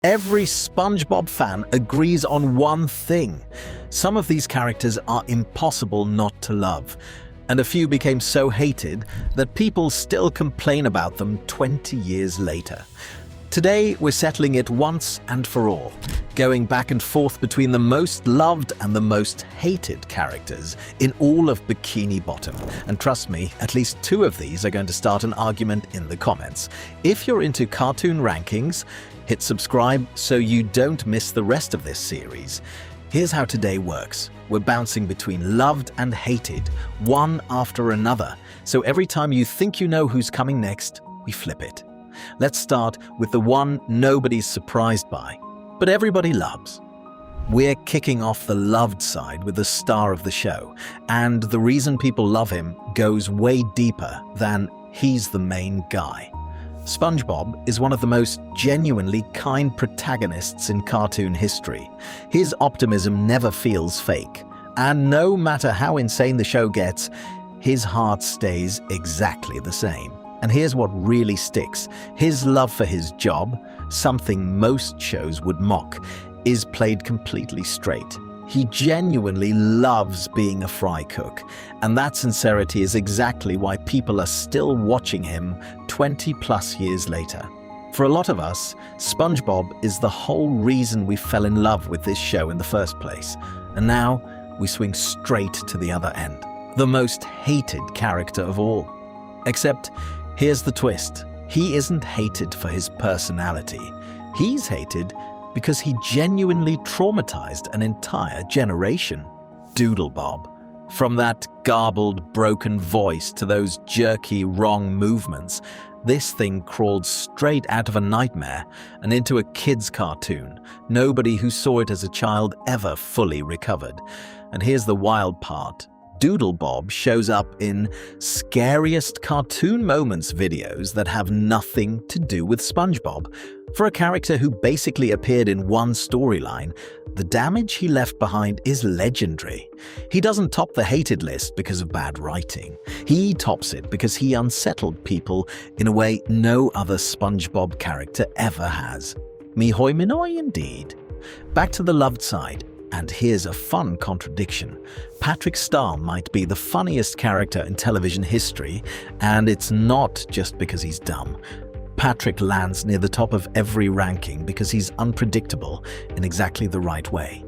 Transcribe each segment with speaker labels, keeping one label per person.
Speaker 1: Every SpongeBob fan agrees on one thing. Some of these characters are impossible not to love, and a few became so hated that people still complain about them 20 years later. Today, we're settling it once and for all, going back and forth between the most loved and the most hated characters in all of Bikini Bottom. And trust me, at least two of these are going to start an argument in the comments. If you're into cartoon rankings, hit subscribe so you don't miss the rest of this series. Here's how today works. We're bouncing between loved and hated, one after another. So every time you think you know who's coming next, we flip it. Let's start with the one nobody's surprised by, but everybody loves. We're kicking off the loved side with the star of the show, and the reason people love him goes way deeper than he's the main guy. SpongeBob is one of the most genuinely kind protagonists in cartoon history. His optimism never feels fake, and no matter how insane the show gets, his heart stays exactly the same. And here's what really sticks. His love for his job, something most shows would mock, is played completely straight. He genuinely loves being a fry cook, and that sincerity is exactly why people are still watching him 20+ years later. For a lot of us, SpongeBob is the whole reason we fell in love with this show in the first place. And now, we swing straight to the other end. The most hated character of all. Except, here's the twist. He isn't hated for his personality. He's hated because he genuinely traumatized an entire generation. DoodleBob. From that garbled, broken voice to those jerky, wrong movements, this thing crawled straight out of a nightmare and into a kid's cartoon. Nobody who saw it as a child ever fully recovered. And here's the wild part. DoodleBob shows up in scariest cartoon moments videos that have nothing to do with SpongeBob. For a character who basically appeared in one storyline, the damage he left behind is legendary. He doesn't top the hated list because of bad writing. He tops it because he unsettled people in a way no other SpongeBob character ever has. Mihoy minoy indeed. Back to the loved side. And here's a fun contradiction. Patrick Star might be the funniest character in television history, and it's not just because he's dumb. Patrick lands near the top of every ranking because he's unpredictable in exactly the right way.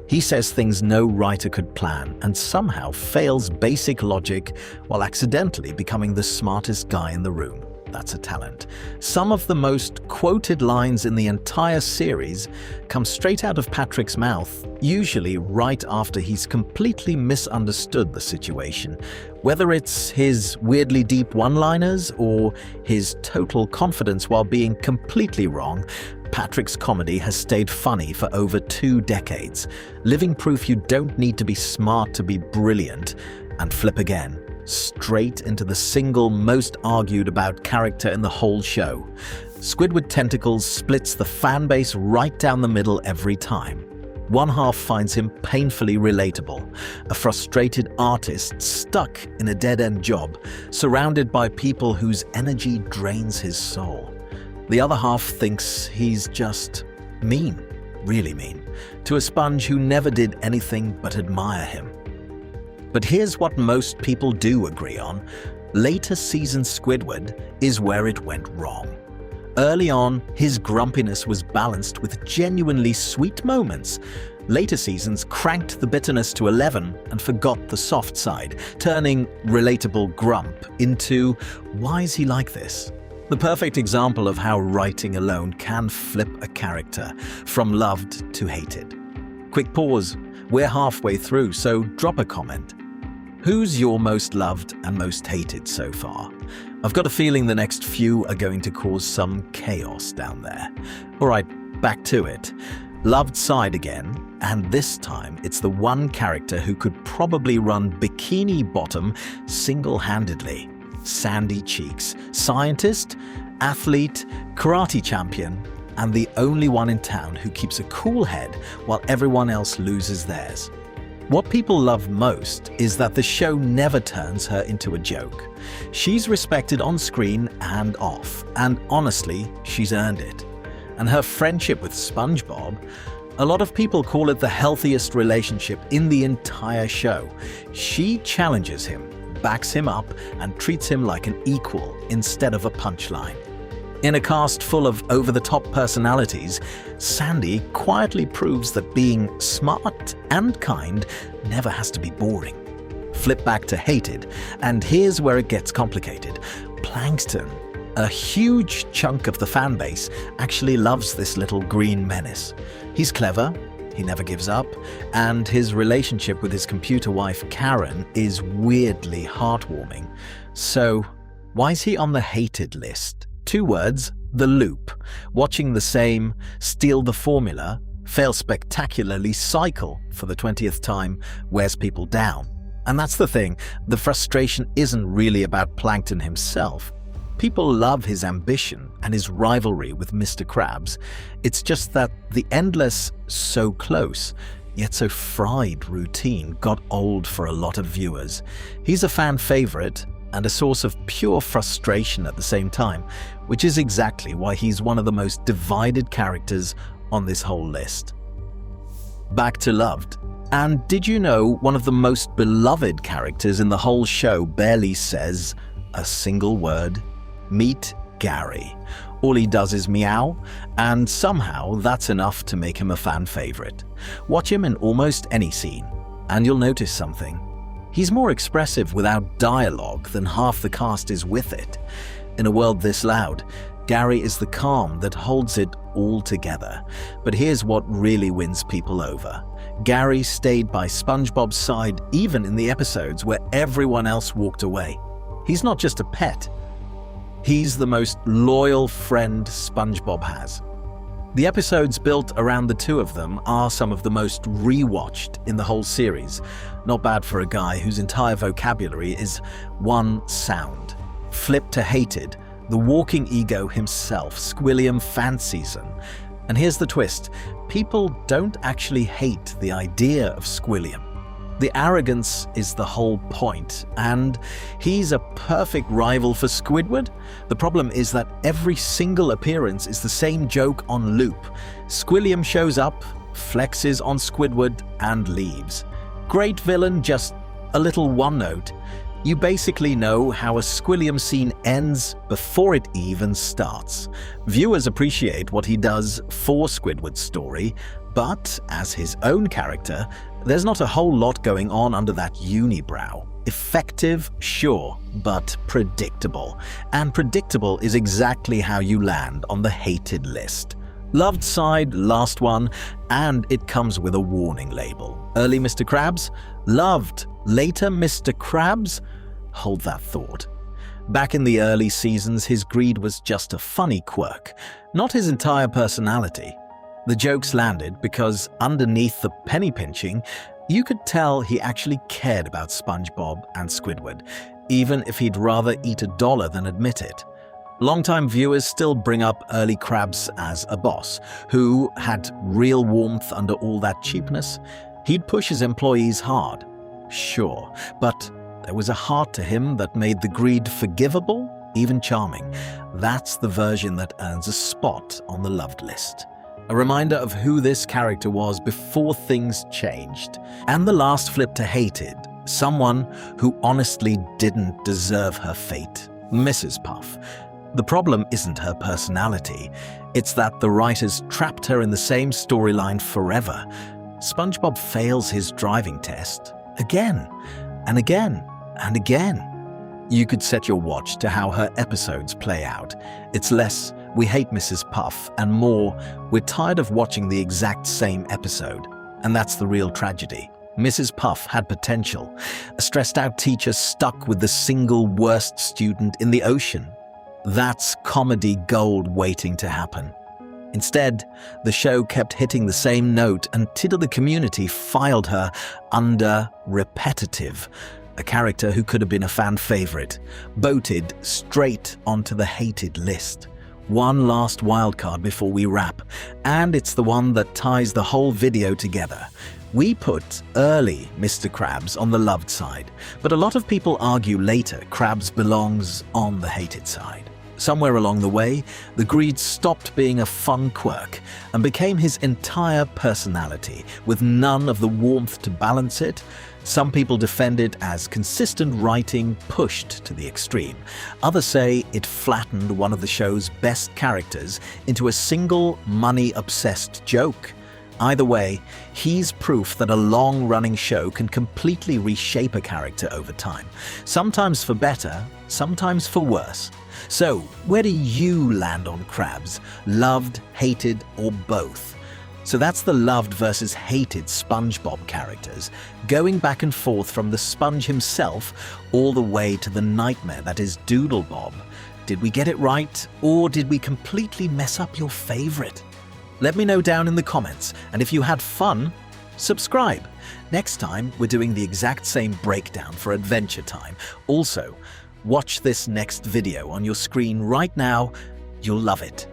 Speaker 1: He says things no writer could plan and somehow fails basic logic while accidentally becoming the smartest guy in the room. That's a talent. Some of the most quoted lines in the entire series come straight out of Patrick's mouth, usually right after he's completely misunderstood the situation. Whether it's his weirdly deep one-liners or his total confidence while being completely wrong, Patrick's comedy has stayed funny for over 2 decades, living proof you don't need to be smart to be brilliant. And flip again. Straight into the single most argued about character in the whole show. Squidward Tentacles splits the fan base right down the middle every time. One half finds him painfully relatable, a frustrated artist stuck in a dead-end job, surrounded by people whose energy drains his soul. The other half thinks he's just mean, really mean, to a sponge who never did anything but admire him. But here's what most people do agree on. Later season Squidward is where it went wrong. Early on, his grumpiness was balanced with genuinely sweet moments. Later seasons cranked the bitterness to 11 and forgot the soft side, turning relatable grump into, why is he like this? The perfect example of how writing alone can flip a character from loved to hated. Quick pause. We're halfway through, so drop a comment. Who's your most loved and most hated so far? I've got a feeling the next few are going to cause some chaos down there. Alright, back to it. Loved side again, and this time it's the one character who could probably run Bikini Bottom single-handedly. Sandy cheeks, scientist, athlete, karate champion, and the only one in town who keeps a cool head while everyone else loses theirs. What people love most is that the show never turns her into a joke. She's respected on screen and off, and honestly, she's earned it. And her friendship with SpongeBob, a lot of people call it the healthiest relationship in the entire show. She challenges him, backs him up, and treats him like an equal instead of a punchline. In a cast full of over-the-top personalities, Sandy quietly proves that being smart and kind never has to be boring. Flip back to Hated, and here's where it gets complicated. Plankton, a huge chunk of the fanbase, actually loves this little green menace. He's clever, he never gives up, and his relationship with his computer wife Karen is weirdly heartwarming. So, why is he on the hated list? 2 words, the loop. Watching the same steal the formula, fail spectacularly cycle for the 20th time wears people down. And that's the thing, the frustration isn't really about Plankton himself. People love his ambition and his rivalry with Mr. Krabs. It's just that the endless, so close, yet so fried routine got old for a lot of viewers. He's a fan favorite and a source of pure frustration at the same time, which is exactly why he's one of the most divided characters on this whole list. Back to Loved. And did you know one of the most beloved characters in the whole show barely says a single word? Meet Gary. All he does is meow, and somehow that's enough to make him a fan favorite. Watch him in almost any scene, and you'll notice something. He's more expressive without dialogue than half the cast is with it. In a world this loud, Gary is the calm that holds it all together. But here's what really wins people over. Gary stayed by SpongeBob's side even in the episodes where everyone else walked away. He's not just a pet. He's the most loyal friend SpongeBob has. The episodes built around the 2 of them are some of the most rewatched in the whole series. Not bad for a guy whose entire vocabulary is one sound. Flip to Hated, the walking ego himself, Squilliam fancies him. And here's the twist, people don't actually hate the idea of Squilliam. The arrogance is the whole point, and he's a perfect rival for Squidward. The problem is that every single appearance is the same joke on loop. Squilliam shows up, flexes on Squidward, and leaves. Great villain, just a little one note. You basically know how a Squilliam scene ends before it even starts. Viewers appreciate what he does for Squidward's story, but as his own character, there's not a whole lot going on under that unibrow. Effective, sure, but predictable. And predictable is exactly how you land on the hated list. Loved side, last one, and it comes with a warning label. Early Mr. Krabs, loved. Later Mr. Krabs? Hold that thought. Back in the early seasons, his greed was just a funny quirk, not his entire personality. The jokes landed because underneath the penny pinching, you could tell he actually cared about SpongeBob and Squidward, even if he'd rather eat $1 than admit it. Longtime viewers still bring up early Krabs as a boss, who had real warmth under all that cheapness. He'd push his employees hard, sure, but there was a heart to him that made the greed forgivable, even charming. That's the version that earns a spot on the loved list. A reminder of who this character was before things changed. And the last flip to hated, someone who honestly didn't deserve her fate, Mrs. Puff. The problem isn't her personality, it's that the writers trapped her in the same storyline forever. SpongeBob fails his driving test again and again and again. You could set your watch to how her episodes play out. It's less, we hate Mrs. Puff, and more, we're tired of watching the exact same episode. And that's the real tragedy. Mrs. Puff had potential. A stressed-out teacher stuck with the single worst student in the ocean. That's comedy gold waiting to happen. Instead, the show kept hitting the same note until the community filed her under repetitive. A character who could have been a fan favorite, voted straight onto the hated list. One last wildcard before we wrap, and it's the one that ties the whole video together. We put early Mr. Krabs on the loved side, but a lot of people argue later Krabs belongs on the hated side. Somewhere along the way, the greed stopped being a fun quirk and became his entire personality, with none of the warmth to balance it. Some people defend it as consistent writing pushed to the extreme. Others say it flattened one of the show's best characters into a single money-obsessed joke. Either way, he's proof that a long-running show can completely reshape a character over time, sometimes for better, sometimes for worse. So, where do you land on Krabs? Loved, hated, or both? So that's the loved versus hated SpongeBob characters, going back and forth from the sponge himself all the way to the nightmare that is DoodleBob. Did we get it right, or did we completely mess up your favorite? Let me know down in the comments, and if you had fun, subscribe. Next time, we're doing the exact same breakdown for Adventure Time. Also, watch this next video on your screen right now. You'll love it.